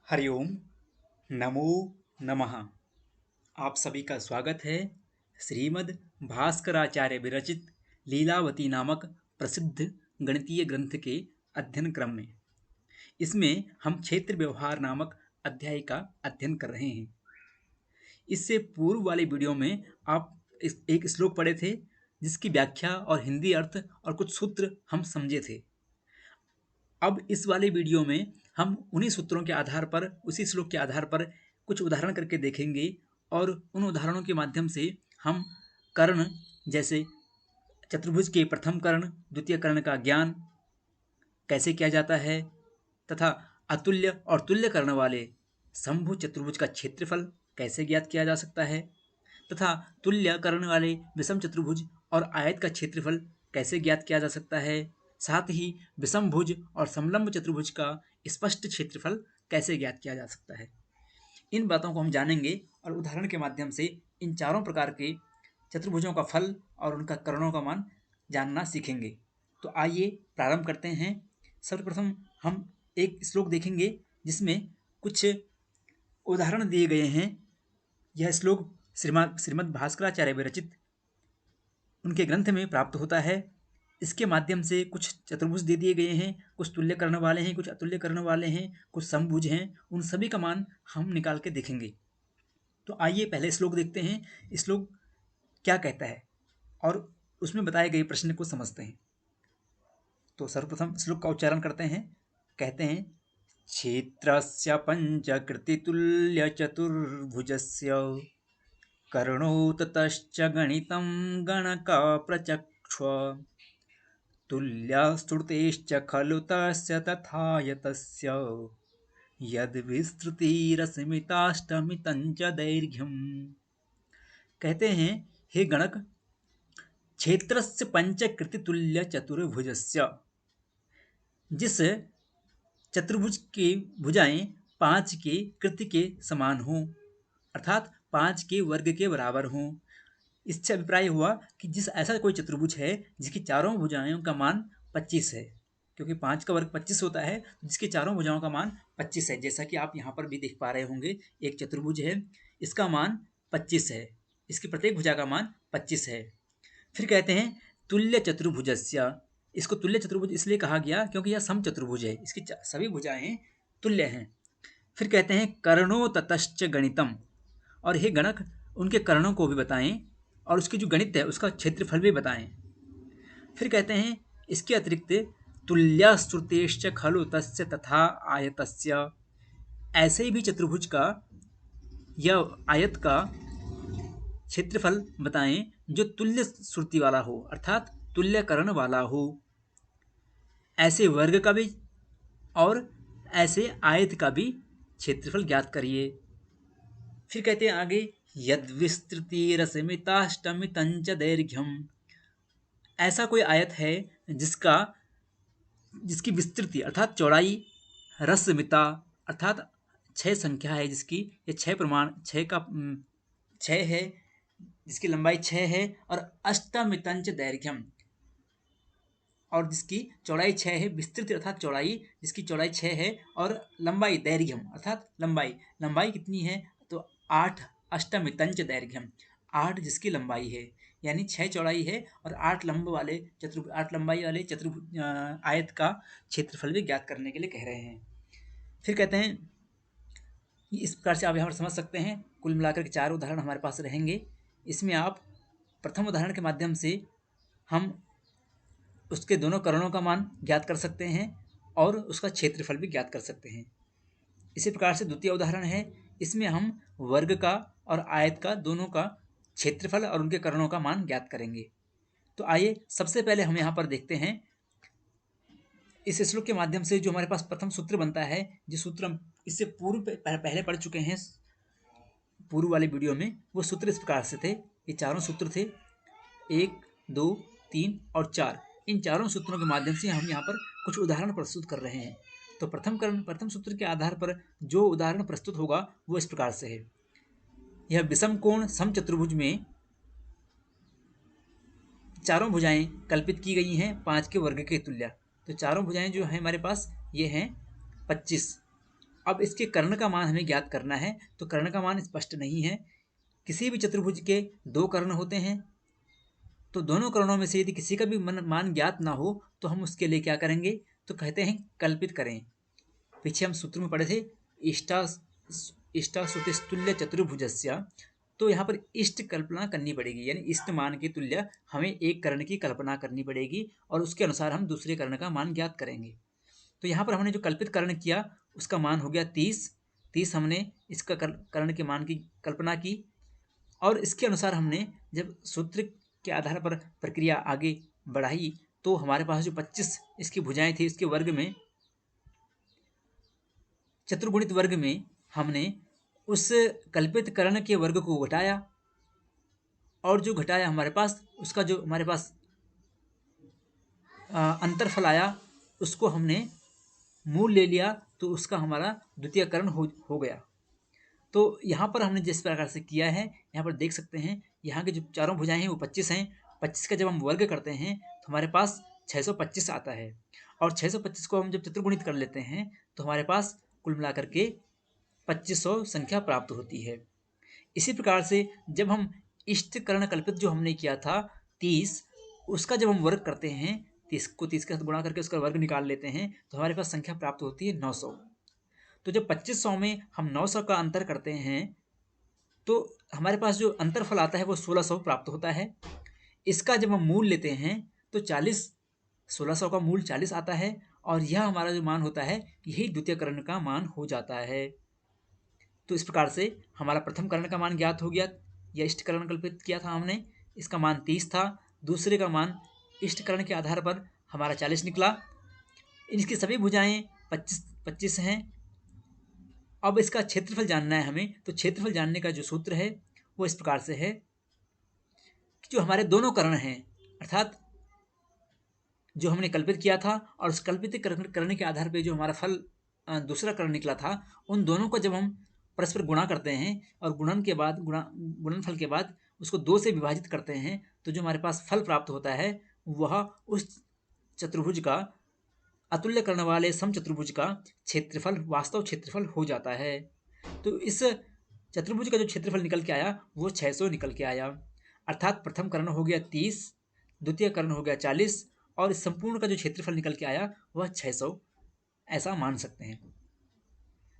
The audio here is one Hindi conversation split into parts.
हरिओम। नमो नमः। आप सभी का स्वागत है श्रीमद् भास्कराचार्य विरचित लीलावती नामक प्रसिद्ध गणितीय ग्रंथ के अध्ययन क्रम में। इसमें हम क्षेत्र व्यवहार नामक अध्याय का अध्ययन कर रहे हैं। इससे पूर्व वाले वीडियो में आप एक श्लोक पढ़े थे जिसकी व्याख्या और हिंदी अर्थ और कुछ सूत्र हम समझे थे। अब इस वाले वीडियो में हम उन्हीं सूत्रों के आधार पर, उसी श्लोक के आधार पर कुछ उदाहरण करके देखेंगे और उन उदाहरणों के माध्यम से हम कर्ण, जैसे चतुर्भुज के प्रथम कर्ण द्वितीय कर्ण का ज्ञान कैसे किया जाता है तथा अतुल्य और तुल्य कर्ण वाले समभुज चतुर्भुज का क्षेत्रफल कैसे ज्ञात किया जा सकता है तथा तुल्य कर्ण वाले विषम चतुर्भुज और आयत का क्षेत्रफल कैसे ज्ञात किया जा सकता है। साथ ही विषमभुज और समलंब चतुर्भुज का स्पष्ट क्षेत्रफल कैसे ज्ञात किया जा सकता है। इन बातों को हम जानेंगे और उदाहरण के माध्यम से इन चारों प्रकार के चतुर्भुजों का फल और उनका करणों का मान जानना सीखेंगे। तो आइए प्रारंभ करते हैं। सर्वप्रथम हम एक श्लोक देखेंगे जिसमें कुछ उदाहरण दिए गए हैं। यह श्लोक श्रीमद् भास्कराचार्य विरचित उनके ग्रंथ में प्राप्त होता है। इसके माध्यम से कुछ चतुर्भुज दे दिए गए हैं, कुछ तुल्य कर्ण वाले हैं, कुछ अतुल्य कर्ण वाले हैं, कुछ समभुज हैं। उन सभी का मान हम निकाल के देखेंगे। तो आइए पहले श्लोक देखते हैं। श्लोक क्या कहता है और उसमें बताए गए प्रश्न को समझते हैं। तो सर्वप्रथम श्लोक का उच्चारण करते हैं। कहते हैं, क्षेत्रस्य पंचकृतितुल्य चतुर्भुजस्य कर्णो ततश्च गणितं गणकप्रचक्ष्व तुल्यस्तुतेश्च खलु तस्य तथायतस्य यद्विस्तृतिरसमिताष्टमितं च दैर्घ्यम्। कहते हैं, हे गणक, क्षेत्रस्य पंचकृतितुल्य चतुर्भुजस्य, जिस चतुर्भुज की भुजाएं पांच के कृति के समान हों, अर्थात पांच के वर्ग के बराबर हों। इससे अभिप्राय हुआ कि जिस ऐसा कोई चतुर्भुज है जिसकी चारों भुजाओं का मान 25 है, क्योंकि 5 का वर्ग 25 होता है, जिसकी चारों भुजाओं का मान 25 है। जैसा कि आप यहाँ पर भी देख पा रहे होंगे, एक चतुर्भुज है, इसका मान 25 है, इसकी प्रत्येक भुजा का मान 25 है। फिर कहते हैं तुल्य चतुर्भुजस्य। इसको तुल्य चतुर्भुज इसलिए कहा गया क्योंकि यह सम चतुर्भुज है, इसकी सभी भुजाएं तुल्य हैं। फिर कहते हैं कर्णो ततश्च गणितम, और हे गणक, उनके कर्णों को भी बताएं और उसकी जो गणित है उसका क्षेत्रफल भी बताएं। फिर कहते हैं इसके अतिरिक्त तुल्यस्तुतेश्च खलु तस्य तथा आयतस्य, ऐसे ही भी चतुर्भुज का या आयत का क्षेत्रफल बताएं जो तुल्य श्रुति वाला हो, अर्थात तुल्य कर्ण वाला हो। ऐसे वर्ग का भी और ऐसे आयत का भी क्षेत्रफल ज्ञात करिए। फिर कहते हैं आगे, यद्विस्तृतिरसमिताष्टमितंच दैर्घ्यम, ऐसा कोई आयत है जिसकी विस्तृति अर्थात चौड़ाई, रसमिता अर्थात 6 संख्या है, जिसकी ये 6 प्रमाण 6 का 6 है, जिसकी लंबाई 6 है, और अष्टमितंच दैर्घ्यम, और जिसकी चौड़ाई 6 है, विस्तृत अर्थात चौड़ाई, जिसकी चौड़ाई 6 है, और लंबाई दैर्घ्यम अर्थात लंबाई कितनी है, तो 8 अष्टमितंच दैर्घ्यम, 8 जिसकी लंबाई है, यानी 6 चौड़ाई है और 8 लंबाई वाले आयत का क्षेत्रफल भी ज्ञात करने के लिए कह रहे हैं। फिर कहते हैं, इस प्रकार से आप यहाँ पर समझ सकते हैं। कुल मिलाकर के 4 उदाहरण हमारे पास रहेंगे। इसमें आप प्रथम उदाहरण के माध्यम से हम उसके दोनों करणों का मान ज्ञात कर सकते हैं और उसका क्षेत्रफल भी ज्ञात कर सकते हैं। इसी प्रकार से द्वितीय उदाहरण है, इसमें हम वर्ग का और आयत का दोनों का क्षेत्रफल और उनके करणों का मान ज्ञात करेंगे। तो आइए सबसे पहले हम यहाँ पर देखते हैं इस श्लोक के माध्यम से जो हमारे पास प्रथम सूत्र बनता है, जिस सूत्र हम इससे पहले पढ़ चुके हैं पूर्व वाले वीडियो में। वो सूत्र इस प्रकार से थे, ये चारों सूत्र थे 1, 2, 3 और 4। इन चारों सूत्रों के माध्यम से हम यहाँ पर कुछ उदाहरण प्रस्तुत कर रहे हैं। तो प्रथम सूत्र के आधार पर जो उदाहरण प्रस्तुत होगा वो इस प्रकार से है। यह विषम कोण सम चतुर्भुज में चारों भुजाएं कल्पित की गई हैं 5 के वर्ग के तुल्य। तो चारों भुजाएं जो हैं हमारे पास ये हैं 25, अब इसके कर्ण का मान हमें ज्ञात करना है, तो कर्ण का मान स्पष्ट नहीं है। किसी भी चतुर्भुज के दो कर्ण होते हैं, तो दोनों करणों में से यदि किसी का भी मान ज्ञात ना हो तो हम उसके लिए क्या करेंगे, तो कहते हैं कल्पित करें। पीछे हम सूत्र में पढ़े थे इष्टा इष्टाश्रुतिस्तुल्य चतुर्भुजस्य, तो यहाँ पर इष्ट कल्पना करनी पड़ेगी, यानी इष्ट मान के तुल्य हमें एक कर्ण की कल्पना करनी पड़ेगी और उसके अनुसार हम दूसरे कर्ण का मान ज्ञात करेंगे। तो यहाँ पर हमने जो कल्पित कर्ण किया उसका मान हो गया 30। 30 हमने इसका कर्ण के मान की कल्पना की और इसके अनुसार हमने जब सूत्र के आधार पर प्रक्रिया आगे बढ़ाई तो हमारे पास जो 25 इसकी भुजाएं थी, इसके वर्ग में, चतुर्गुणित वर्ग में हमने उस कल्पित कर्ण के वर्ग को घटाया और जो घटाया हमारे पास उसका जो हमारे पास अंतरफल आया उसको हमने मूल ले लिया, तो उसका हमारा द्वितीय कर्ण हो गया। तो यहाँ पर हमने जिस प्रकार से किया है, यहाँ पर देख सकते हैं यहाँ के जो चारों भुजाएं हैं वो 25 हैं। 25 का जब हम वर्ग करते हैं तो हमारे पास 625 आता है और 625 को हम जब चतुर्गुणित कर लेते हैं तो हमारे पास कुल मिलाकर के 2500 संख्या प्राप्त होती है। इसी प्रकार से जब हम इष्ट कर्ण कल्पित जो हमने किया था 30, उसका जब हम वर्ग करते हैं 30 को 30 के साथ गुणा करके उसका वर्ग निकाल लेते हैं तो हमारे पास संख्या प्राप्त होती है 900। तो जब 2500 में हम 900 का अंतर करते हैं तो हमारे पास जो अंतरफल आता है वो 1600 प्राप्त होता है। इसका जब हम मूल लेते हैं तो 40, 1600 का मूल 40 आता है और यह हमारा जो मान होता है यही द्वितीय कर्ण का मान हो जाता है। तो इस प्रकार से हमारा प्रथम कर्ण का मान ज्ञात हो गया, या इष्ट कर्ण कल्पित किया था हमने, इसका मान 30 था। दूसरे का मान इष्ट कर्ण के आधार पर हमारा 40 निकला। इनकी सभी भुजाएं 25 हैं। अब इसका क्षेत्रफल जानना है हमें, तो क्षेत्रफल जानने का जो सूत्र है वो इस प्रकार से है कि जो हमारे दोनों कर्ण हैं, अर्थात जो हमने कल्पित किया था और उस कल्पित करने के आधार पर जो हमारा फल दूसरा कर्ण निकला था, उन दोनों को जब हम परस्पर गुणा करते हैं और गुणन के बाद गुणनफल के बाद उसको 2 से विभाजित करते हैं तो जो हमारे पास फल प्राप्त होता है वह उस चतुर्भुज का, अतुल्य कर्ण वाले समचतुर्भुज का क्षेत्रफल, वास्तव क्षेत्रफल हो जाता है। तो इस चतुर्भुज का जो क्षेत्रफल निकल के आया वो 600 निकल के आया, अर्थात प्रथम कर्ण हो गया 30, द्वितीय कर्ण हो गया 40 और इस संपूर्ण का जो क्षेत्रफल निकल के आया वह 600, ऐसा मान सकते हैं।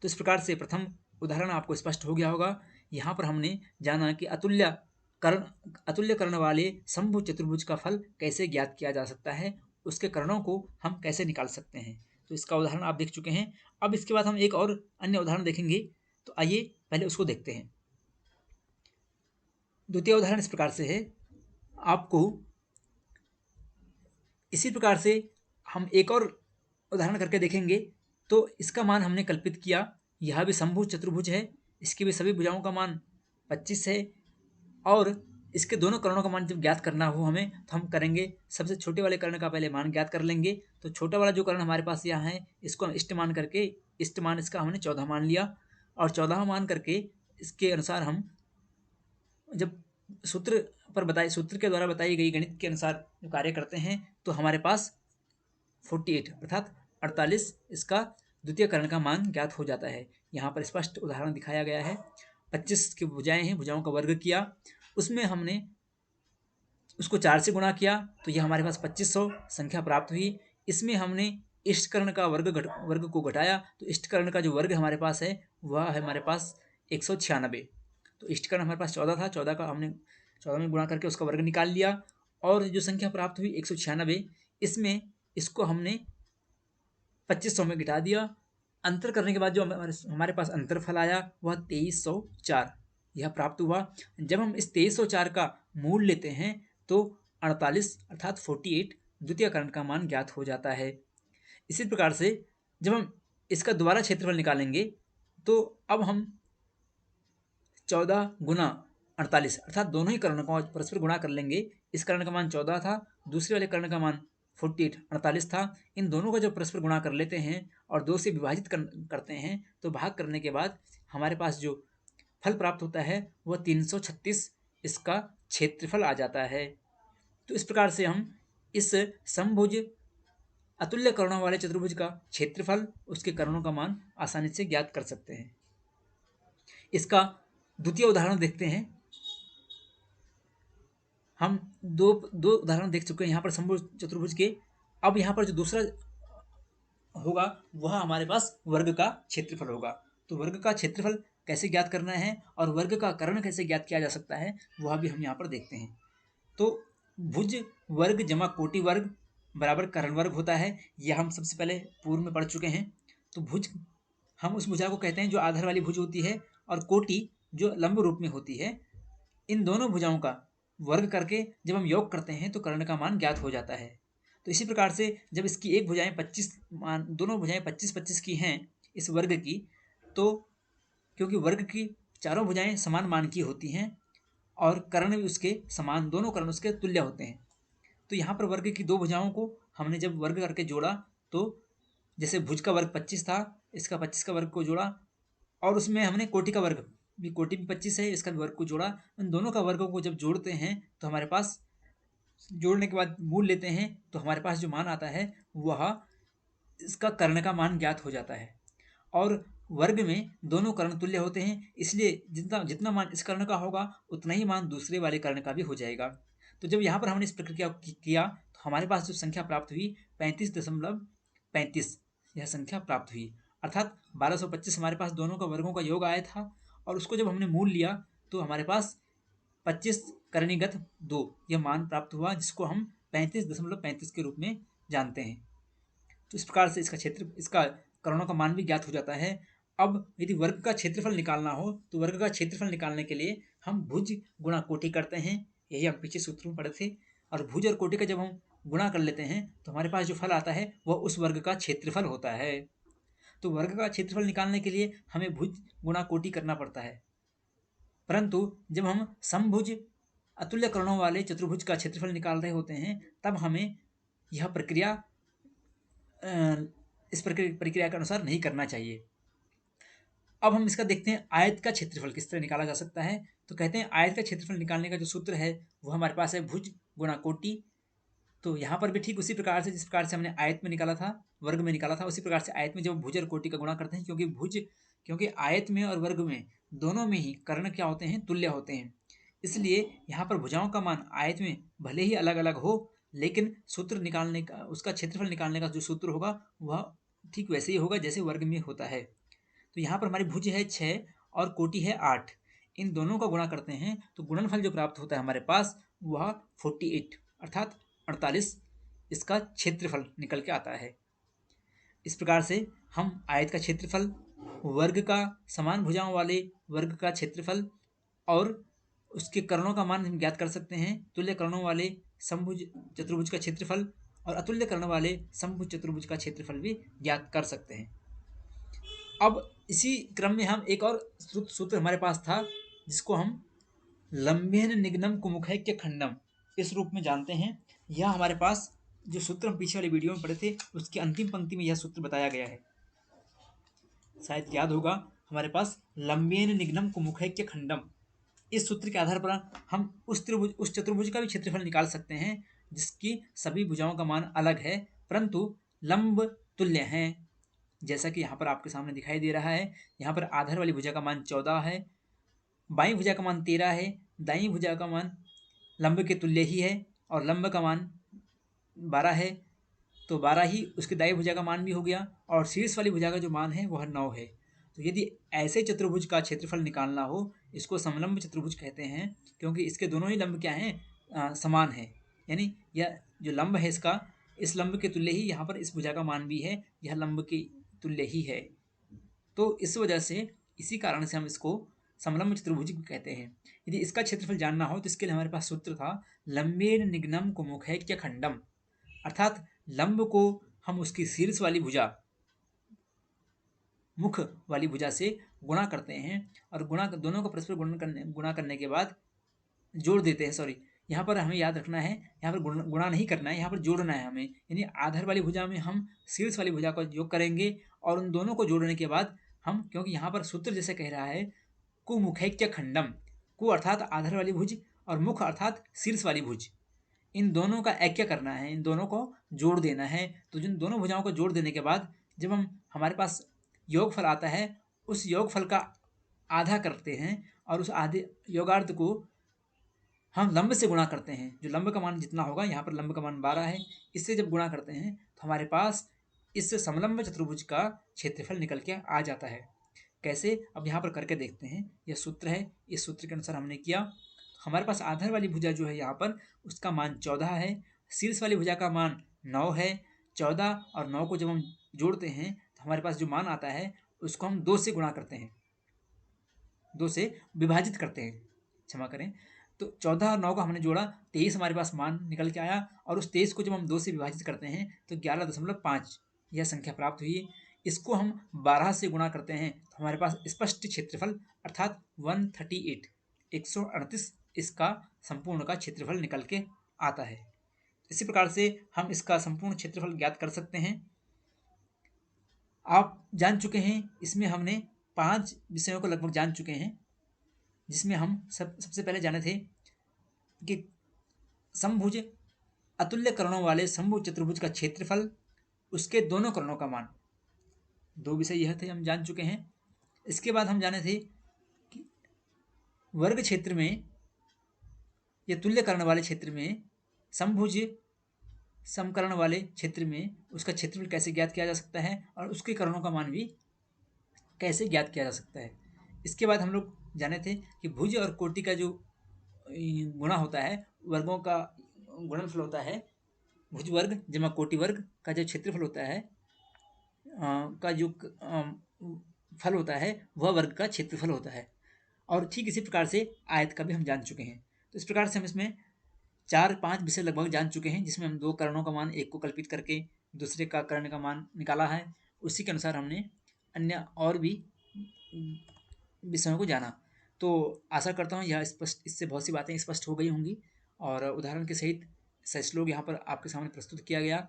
तो इस प्रकार से प्रथम उदाहरण आपको स्पष्ट हो गया होगा। यहाँ पर हमने जाना कि अतुल्य कर्ण वाले समभुज चतुर्भुज का फल कैसे ज्ञात किया जा सकता है, उसके कर्णों को हम कैसे निकाल सकते हैं। तो इसका उदाहरण आप देख चुके हैं। अब इसके बाद हम एक और अन्य उदाहरण देखेंगे, तो आइए पहले उसको देखते हैं। द्वितीय उदाहरण इस प्रकार से है, आपको इसी प्रकार से हम एक और उदाहरण करके देखेंगे। तो इसका मान हमने कल्पित किया, यह भी समभुज चतुर्भुज है, इसकी भी सभी भुजाओं का मान 25 है और इसके दोनों कर्णों का मान जब ज्ञात करना हो हमें तो हम करेंगे, सबसे छोटे वाले कर्ण का पहले मान ज्ञात कर लेंगे। तो छोटा वाला जो कर्ण हमारे पास यहाँ है इसको हम इष्ट मान करके, इष्ट मान इसका हमने 14 मान लिया और 14 मान करके इसके अनुसार हम जब सूत्र के द्वारा बताई गई गणित के अनुसार जो कार्य करते हैं तो हमारे पास 48 अर्थात 48 इसका द्वितीय कर्ण का मान ज्ञात हो जाता है। यहाँ पर स्पष्ट उदाहरण दिखाया गया है। 25 की भुजाएं हैं, भुजाओं का वर्ग किया, उसमें हमने उसको 4 से गुणा किया तो यह हमारे पास 2500 संख्या प्राप्त हुई। इसमें हमने इष्टकर्ण का वर्ग को घटाया तो इष्टकर्ण का जो वर्ग हमारे पास है वह है हमारे पास 196। तो इष्टकर्ण हमारे पास 14 था, 14 का हमने 14 में गुणा करके उसका वर्ग निकाल लिया और जो संख्या प्राप्त हुई 196, इसमें इसको हमने 2500 में घटा दिया। अंतर करने के बाद जो हमारे पास अंतरफल आया वह 2304 यह प्राप्त हुआ। जब हम इस 2304 का मूल लेते हैं तो 48 अर्थात 48 द्वितीय कर्ण का मान ज्ञात हो जाता है। इसी प्रकार से जब हम इसका दोबारा क्षेत्रफल निकालेंगे तो अब हम 14 गुना 48 अर्थात दोनों ही कर्णों को परस्पर गुणा कर लेंगे। इस कर्ण का मान 14 था, दूसरे वाले कर्ण का मान 48 था। इन दोनों का जब परस्पर गुणा कर लेते हैं और 2 से विभाजित करते हैं तो भाग करने के बाद हमारे पास जो फल प्राप्त होता है वह 336 इसका क्षेत्रफल आ जाता है। तो इस प्रकार से हम इस समभुज अतुल्य करणों वाले चतुर्भुज का क्षेत्रफल, उसके करणों का मान आसानी से ज्ञात कर सकते हैं। इसका द्वितीय उदाहरण देखते हैं। हम दो दो उदाहरण देख चुके हैं यहाँ पर समभुज चतुर्भुज के। अब यहाँ पर जो दूसरा होगा वह हमारे पास वर्ग का क्षेत्रफल होगा। तो वर्ग का क्षेत्रफल कैसे ज्ञात करना है और वर्ग का कर्ण कैसे ज्ञात किया जा सकता है, वह भी हम यहाँ पर देखते हैं। तो भुज वर्ग जमा कोटि वर्ग बराबर कर्ण वर्ग होता है। यह हम सबसे पहले पूर्व में पढ़ चुके हैं। तो भुज हम उस भुजा को कहते हैं जो आधार वाली भुज होती है, और कोटि जो लंब रूप में होती है। इन दोनों भुजाओं का वर्ग करके जब हम योग करते हैं तो कर्ण का मान ज्ञात हो जाता है। तो इसी प्रकार से जब इसकी एक भुजाएं 25 मान, दोनों भुजाएं 25-25 की हैं इस वर्ग की, तो क्योंकि वर्ग की चारों भुजाएं समान मान की होती हैं और कर्ण भी उसके समान, दोनों कर्ण उसके तुल्य होते हैं। तो यहाँ पर वर्ग की दो भुजाओं को हमने जब वर्ग करके जोड़ा, तो जैसे भुज का वर्ग 25 था, इसका 25 का वर्ग को जोड़ा, और उसमें हमने कोटि का वर्ग भी, कोटि भी 25 है, इसका भी वर्ग को जोड़ा। उन दोनों का वर्गों को जब जोड़ते हैं तो हमारे पास, जोड़ने के बाद मूल लेते हैं तो हमारे पास जो मान आता है वह इसका कर्ण का मान ज्ञात हो जाता है। और वर्ग में दोनों कर्ण तुल्य होते हैं, इसलिए जितना जितना मान इस कर्ण का होगा उतना ही मान दूसरे वाले कर्ण का भी हो जाएगा। तो जब यहाँ पर हमने इस प्रक्रिया किया तो हमारे पास जो संख्या प्राप्त हुई 35.35, यह संख्या प्राप्त हुई। अर्थात 1225 हमारे पास दोनों का वर्गों का योग आया था, और उसको जब हमने मूल लिया तो हमारे पास 25 करणीगत 2 यह मान प्राप्त हुआ, जिसको हम 35.35 के रूप में जानते हैं। तो इस प्रकार से इसका करणों का मान भी ज्ञात हो जाता है। अब यदि वर्ग का क्षेत्रफल निकालना हो तो वर्ग का क्षेत्रफल निकालने के लिए हम भुज गुणा कोटि करते हैं। यही हम पीछे सूत्र में पढ़े थे। और भुज और कोटि का जब हम गुणा कर लेते हैं तो हमारे पास जो फल आता है वह उस वर्ग का क्षेत्रफल होता है। तो वर्ग का क्षेत्रफल निकालने के लिए हमें भुज गुणा कोटि करना पड़ता है, परंतु जब हम समभुज अतुल्य करणों वाले चतुर्भुज का क्षेत्रफल निकाल रहे होते हैं तब हमें यह प्रक्रिया इस प्रक्रिया के अनुसार नहीं करना चाहिए। अब हम इसका देखते हैं आयत का क्षेत्रफल किस तरह निकाला जा सकता है। तो कहते हैं आयत का क्षेत्रफल निकालने का जो सूत्र है वो हमारे पास है भुज गुणा कोटि। तो यहाँ पर भी ठीक उसी प्रकार से जिस प्रकार से हमने आयत में निकाला था, वर्ग में निकाला था, उसी प्रकार से आयत में जब भुज और कोटि का गुणा करते हैं, क्योंकि आयत में और वर्ग में दोनों में ही कर्ण क्या होते हैं, तुल्य होते हैं। इसलिए यहाँ पर भुजाओं का मान आयत में भले ही अलग अलग हो, लेकिन सूत्र निकालने का, उसका क्षेत्रफल निकालने का जो सूत्र होगा वह ठीक वैसे ही होगा जैसे वर्ग में होता है। तो यहाँ पर हमारी भुज है 6 और कोटि है 8। इन दोनों का गुणा करते हैं तो गुणनफल जो प्राप्त होता है हमारे पास वह 48 अर्थात 48 इसका क्षेत्रफल निकल के आता है। इस प्रकार से हम आयत का क्षेत्रफल, वर्ग का समान भुजाओं वाले वर्ग का क्षेत्रफल और उसके करणों का मान हम ज्ञात कर सकते हैं। तुल्य करणों वाले समभुज चतुर्भुज का क्षेत्रफल और अतुल्य कर्ण वाले समभुज चतुर्भुज का क्षेत्रफल भी ज्ञात कर सकते हैं। अब इसी क्रम में हम एक और सूत्र हमारे पास था जिसको हम लंबेन निग्नम कुमुखैक्य खंडम इस रूप में जानते हैं। यह हमारे पास जो सूत्र हम पीछे वाली वीडियो में पढ़े थे उसकी अंतिम पंक्ति में यह सूत्र बताया गया है, शायद याद होगा। हमारे पास लंबेन निग्नम कुमुखैक्य खंडम, इस सूत्र के आधार पर हम उस चतुर्भुज का भी क्षेत्रफल निकाल सकते हैं जिसकी सभी भुजाओं का मान अलग है परंतु लंब तुल्य हैं। जैसा कि यहाँ पर आपके सामने दिखाई दे रहा है, यहाँ पर आधार वाली भुजा का मान 14 है, बाईं भुजा का मान 13 है, दाईं भुजा का मान लंब के तुल्य ही है और लंब का मान 12 है। तो 12 ही उसकी दाईं भुजा का मान भी हो गया और शीर्ष वाली भुजा का जो मान है वह 9 है। तो यदि ऐसे चतुर्भुज का क्षेत्रफल निकालना हो, इसको समलंब चतुर्भुज कहते हैं क्योंकि इसके दोनों ही लंब क्या हैं, समान है। यानी यह जो लंब है इसका, इस लंब के तुल्य ही यहाँ पर इस भुजा का मान भी है, यह लंब के तुल्य ही है। तो इस वजह से, इसी कारण से हम इसको समलंब चतुर्भुज कहते हैं। यदि इसका क्षेत्रफल जानना हो तो इसके लिए हमारे पास सूत्र था लंबेन निग्नम कुमुखैक्य खंडम, अर्थात लंब को हम उसकी शीर्ष वाली भुजा, मुख वाली भुजा से गुणा करते हैं और दोनों का परस्पर गुणा करने के बाद जोड़ देते हैं। सॉरी, यहाँ पर हमें याद रखना है, यहाँ पर गुणा नहीं करना है, यहाँ पर जोड़ना है हमें। यानी आधार वाली भुजा में हम शीर्ष वाली भुजा का योग करेंगे और उन दोनों को जोड़ने के बाद हम, क्योंकि यहाँ पर सूत्र जैसे कह रहा है कुमुखैक्य खंडम, कु अर्थात आधार वाली भुज और मुख अर्थात शीर्ष वाली भुज, इन दोनों का ऐक्य करना है, इन दोनों को जोड़ देना है। तो जिन दोनों भुजाओं को जोड़ देने के बाद जब हम हमारे पास योगफल आता है, उस योगफल का आधा करते हैं और उस आधे योगार्ध को हम लंब से गुणा करते हैं। जो लंब का मान जितना होगा, यहाँ पर लंब का मान 12 है, इससे जब गुणा करते हैं तो हमारे पास इस समलंब चतुर्भुज का क्षेत्रफल निकल के आ जाता है। कैसे, अब यहाँ पर करके देखते हैं। यह सूत्र है, इस सूत्र के अनुसार हमने किया। हमारे पास आधार वाली भुजा जो है यहाँ पर, उसका मान 14 है। शीर्ष वाली भुजा का मान 9 है। 14 और 9 को जब हम जोड़ते हैं तो हमारे पास जो मान आता है उसको हम 2 से गुणा करते हैं, 2 से विभाजित करते हैं, क्षमा करें। तो 14 और 9 को हमने जोड़ा, 23 हमारे पास मान निकल के आया। और उस 23 को जब हम 2 से विभाजित करते हैं तो 11.5 यह संख्या प्राप्त हुई। इसको हम 12 से गुणा करते हैं तो हमारे पास स्पष्ट क्षेत्रफल अर्थात 138 138 इसका संपूर्ण का क्षेत्रफल निकल के आता है। इसी प्रकार से हम इसका संपूर्ण क्षेत्रफल ज्ञात कर सकते हैं। आप जान चुके हैं, इसमें हमने 5 विषयों को लगभग जान चुके हैं, जिसमें हम सबसे पहले जाने थे कि समभुज अतुल्य करणों वाले समभुज चतुर्भुज का क्षेत्रफल, उसके दोनों करणों का मान। 2 विषय यह थे, हम जान चुके हैं। इसके बाद हम जाने थे कि वर्ग क्षेत्र में या तुल्य कर्ण वाले क्षेत्र में, समभुज समकर्ण वाले क्षेत्र में उसका क्षेत्रफल कैसे ज्ञात किया जा सकता है और उसके करणों का मान भी कैसे ज्ञात किया जा सकता है। इसके बाद हम लोग जाने थे कि भुज और कोटि का जो गुणा होता है, वर्गों का गुणनफल होता है, भुज वर्ग जमा कोटि वर्ग का जो क्षेत्रफल होता है, का जो फल होता है वह वर्ग का क्षेत्रफल होता है। और ठीक इसी प्रकार से आयत का भी हम जान चुके हैं। तो इस प्रकार से हम इसमें 4-5 विषय लगभग जान चुके हैं, जिसमें हम 2 करणों का मान, एक को कल्पित करके दूसरे का कर्ण का मान निकाला है। उसी के अनुसार हमने अन्य और भी विषयों को जाना। तो आशा करता हूँ यह स्पष्ट, इससे बहुत सी बातें स्पष्ट हो गई होंगी और उदाहरण के सहित श्लोक यहाँ पर आपके सामने प्रस्तुत किया गया।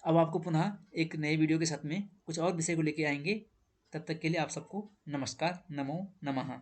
अब आपको पुनः एक नए वीडियो के साथ में कुछ और विषय को लेके आएंगे। तब तक के लिए आप सबको नमस्कार, नमो नमः।